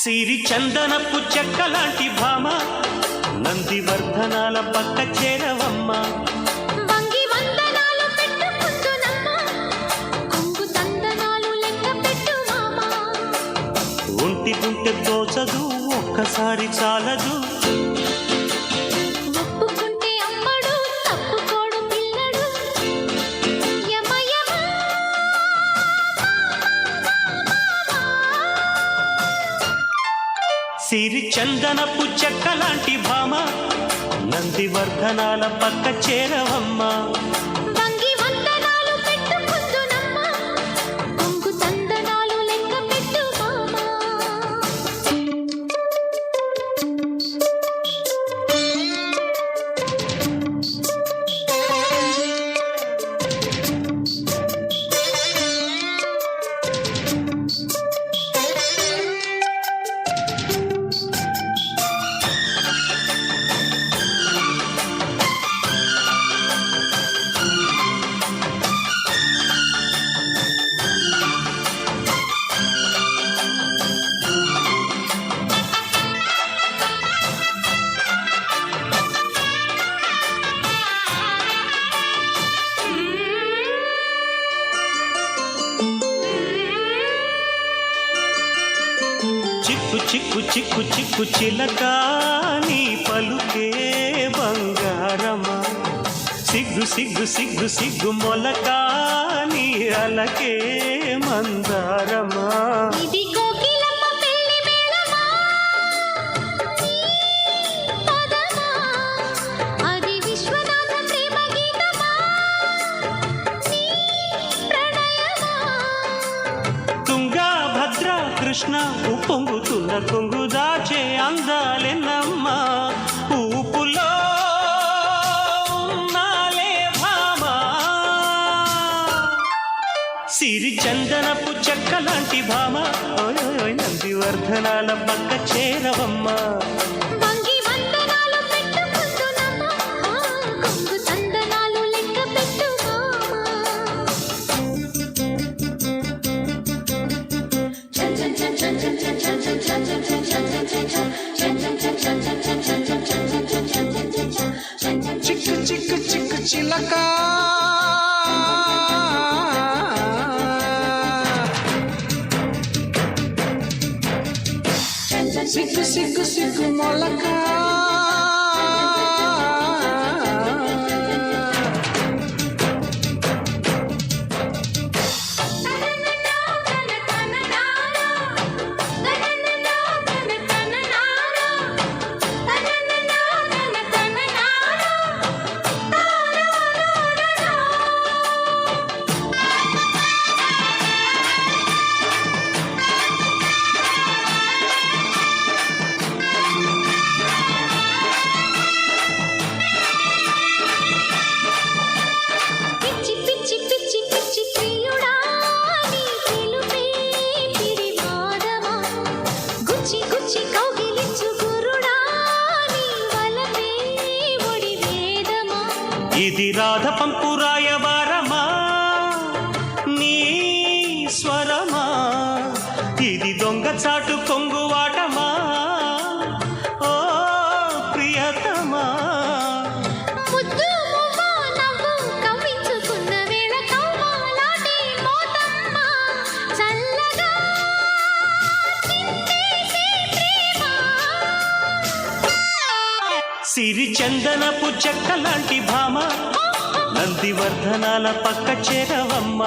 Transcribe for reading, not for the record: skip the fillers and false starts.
సిరి చందనపు చెక్కలాంటి భామ నందివర్ధనాల పక్క చేరవమ్మ. వంగి వందనాలు పెట్టుకుందునమ్మ, కొంగు తందనాలు లెక్క పెట్టు మామ. ఒంటి గుంటె తోచదు ఒక్కసారి చాలదు, ఒప్పుకుంటే అమ్మడు తప్పుకోడు పిల్లడు. యమ యమ సిరి చందనపు చెక్కలాంటి భామ నందివర్ధనాల పక్క చేరవమ్మ. వంగి వందనాలు పెట్టుకుందునమ్మ, కొంగు తందనాలు లెక్క పెట్టు మామ. చిక్కు చిక్కు చిక్కు చిక్కు చిలక నీ పలుకే బంగారమా, సిగ్గు సిగ్గు సిగ్గు సిగ్గు మొలక నీ అలకే మందారమా. ఇది కోకిలమ్మ పెళ్లి మేళమా, పదమా అది విశ్వనాథ ప్రేమ గీతమా, నీ ప్రణయమా. తుంగా భద్ర కృష్ణ ఉప్పొంగుతున్న కొంగు దాచే అందాలెన్నమ్మ, ఊపులో ఉన్నాలే భామ. సిరి చందనపు చెక్కలాంటి భామ నందివర్ధనాల పక్క చేరవమ్మ. వంగి వందనాలు పెట్టుకుందునమ్మ, కొంగు తందనాలు లెక్క పెట్టు మామ. చిక్కు చిక్కు చిక్కు చిలక సిగ్గు సిగ్గు సిగ్గు మొలక. పిచ్చి పిచ్చి పిచ్చి పిచ్చి ప్రియుడా, నీ పిలుపే పిడివాదమా, గుచ్చి గుచ్చి కౌగిలించు గురుడా, నీ వలపే ఒడి వేదమా. ఇది రాధ పంపు రాయబారమా, నీ స్వరమా, ఇది దొంగ చాటు కొంగువాటమా, ఓ ప్రియతమా. ముద్దు మువ్వ నవ్వు కవ్వించుకున్న వేళ కవ్వాలాటి మోతమ్మ, చల్లగా చిందేసే ప్రేమ. సిరి చందనపు చెక్కలాంటి భామ నందివర్ధనాల పక్క చేరవమ్మ.